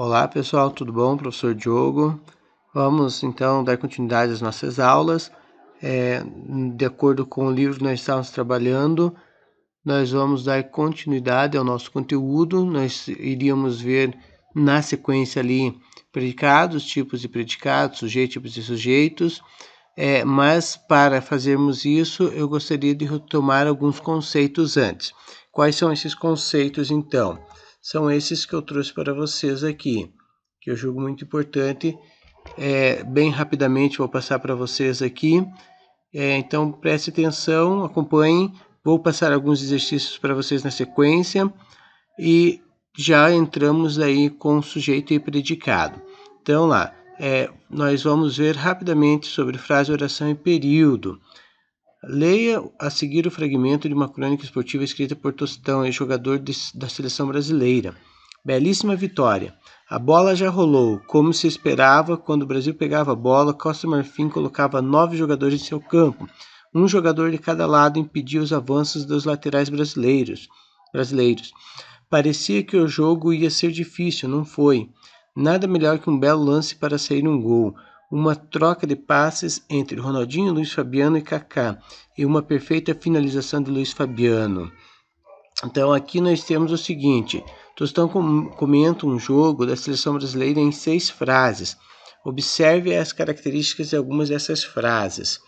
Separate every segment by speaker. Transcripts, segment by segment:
Speaker 1: Olá pessoal, tudo bom? Professor Diogo. Vamos então dar continuidade às nossas aulas. De acordo com o livro que nós estamos trabalhando, nós vamos dar continuidade ao nosso conteúdo. Nós iríamos ver na sequência ali predicados, tipos de predicados, sujeitos, tipos de sujeitos. Mas para fazermos isso, eu gostaria de retomar alguns conceitos antes. Quais são esses conceitos então? São esses que eu trouxe para vocês aqui, que eu julgo muito importante. Bem rapidamente vou passar para vocês aqui. Então preste atenção, acompanhem. Vou passar alguns exercícios para vocês na sequência e já entramos aí com sujeito e predicado. Então lá, nós vamos ver rapidamente sobre frase, oração e período. Leia a seguir o fragmento de uma crônica esportiva escrita por Tostão, ex-jogador da seleção brasileira. Belíssima vitória. A bola já rolou. Como se esperava, quando o Brasil pegava a bola, Costa Marfim colocava 9 jogadores em seu campo. Um jogador de cada lado impedia os avanços dos laterais brasileiros. Parecia que o jogo ia ser difícil, não foi. Nada melhor que um belo lance para sair um gol. Uma troca de passes entre Ronaldinho, Luiz Fabiano e Kaká, e uma perfeita finalização de Luiz Fabiano. Então aqui nós temos o seguinte: Tostão comenta um jogo da seleção brasileira em 6 frases. Observe as características de algumas dessas frases.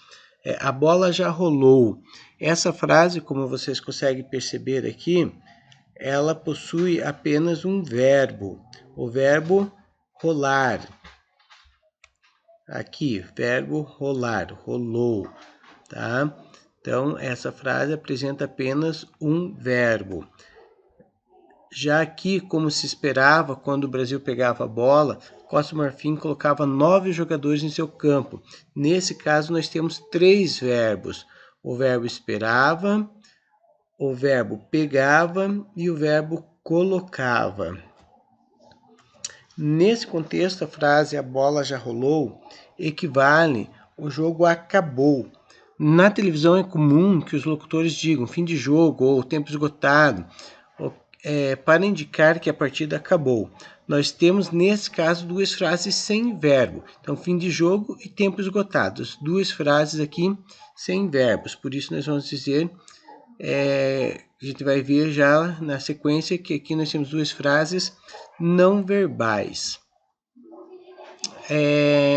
Speaker 1: A bola já rolou. Essa frase, como vocês conseguem perceber aqui, ela possui apenas um verbo, o verbo rolar. Aqui, verbo rolar, rolou, tá? Então, essa frase apresenta apenas um verbo. Já aqui, como se esperava, quando o Brasil pegava a bola, Costa Marfim colocava 9 jogadores em seu campo. Nesse caso, nós temos 3 verbos. O verbo esperava, o verbo pegava e o verbo colocava. Nesse contexto, a frase a bola já rolou equivale o jogo acabou. Na televisão é comum que os locutores digam fim de jogo ou tempo esgotado, para indicar que a partida acabou. Nós temos, nesse caso, 2 frases sem verbo. Então, fim de jogo e tempo esgotado. 2 frases aqui sem verbos. Por isso, nós vamos dizer, a gente vai ver já na sequência que aqui nós temos 2 frases não verbais.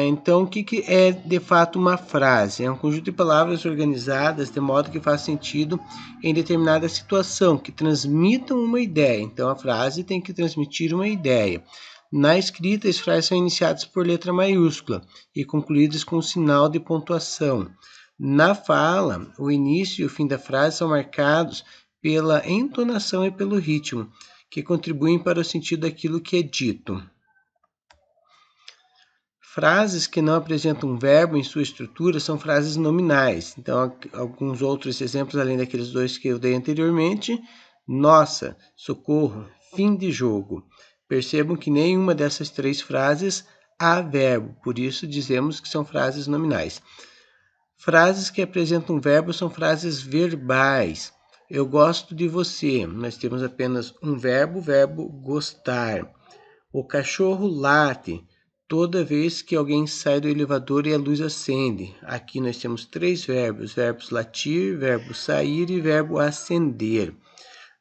Speaker 1: Então, o que é de fato uma frase? É um conjunto de palavras organizadas de modo que faz sentido em determinada situação, que transmitam uma ideia. Então, a frase tem que transmitir uma ideia. Na escrita, as frases são iniciadas por letra maiúscula e concluídas com sinal de pontuação. Na fala, o início e o fim da frase são marcados pela entonação e pelo ritmo, que contribuem para o sentido daquilo que é dito. Frases que não apresentam um verbo em sua estrutura são frases nominais. Então, alguns outros exemplos, além daqueles 2 que eu dei anteriormente. Nossa, socorro, fim de jogo. Percebam que nenhuma dessas 3 frases há verbo, por isso dizemos que são frases nominais. Frases que apresentam verbo são frases verbais. Eu gosto de você. Nós temos apenas um verbo, verbo gostar. O cachorro late toda vez que alguém sai do elevador e a luz acende. Aqui nós temos 3 verbos: verbos latir, verbo sair e verbo acender.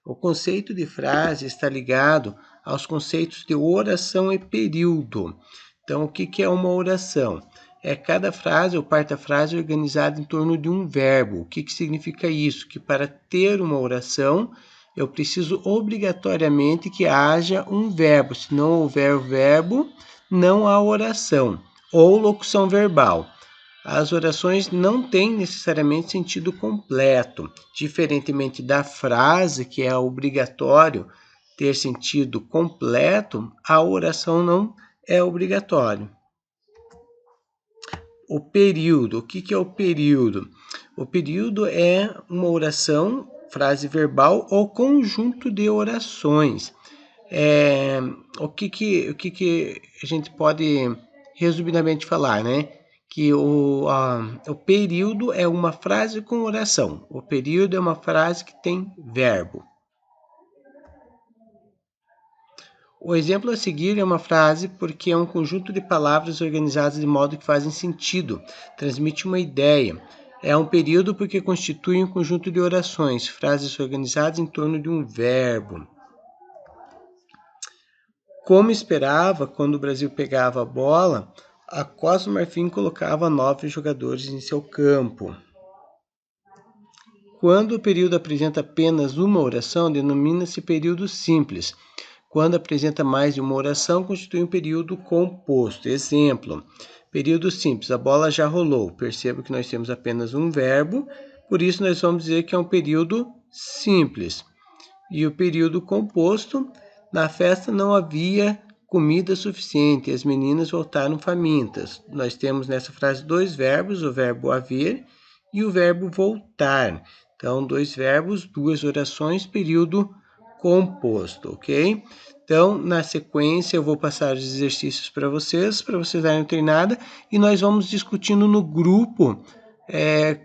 Speaker 1: O conceito de frase está ligado aos conceitos de oração e período. Então, o que é uma oração? É cada frase ou parte da frase organizada em torno de um verbo. O que significa isso? Que para ter uma oração, eu preciso obrigatoriamente que haja um verbo. Se não houver verbo, não há oração. Ou locução verbal. As orações não têm necessariamente sentido completo, diferentemente da frase, que é obrigatório ter sentido completo, a oração não é obrigatório. O período, o que é o período? O período é uma oração, frase verbal ou conjunto de orações. O que a gente pode resumidamente falar, né? Que o período é uma frase com oração. O período é uma frase que tem verbo. O exemplo a seguir é uma frase porque é um conjunto de palavras organizadas de modo que fazem sentido, transmite uma ideia. É um período porque constitui um conjunto de orações, frases organizadas em torno de um verbo. Como esperava, quando o Brasil pegava a bola, a Costa do Marfim colocava 9 jogadores em seu campo. Quando o período apresenta apenas uma oração, denomina-se período simples. Quando apresenta mais de uma oração, constitui um período composto. Exemplo, período simples, a bola já rolou. Perceba que nós temos apenas um verbo, por isso nós vamos dizer que é um período simples. E o período composto, na festa não havia comida suficiente, as meninas voltaram famintas. Nós temos nessa frase dois verbos, o verbo haver e o verbo voltar. Então, dois verbos, duas orações, período composto, ok? Então, na sequência, eu vou passar os exercícios para vocês darem uma treinada, e nós vamos discutindo no grupo,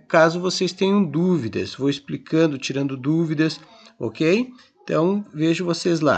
Speaker 1: caso vocês tenham dúvidas. Vou explicando, tirando dúvidas, ok? Então, vejo vocês lá.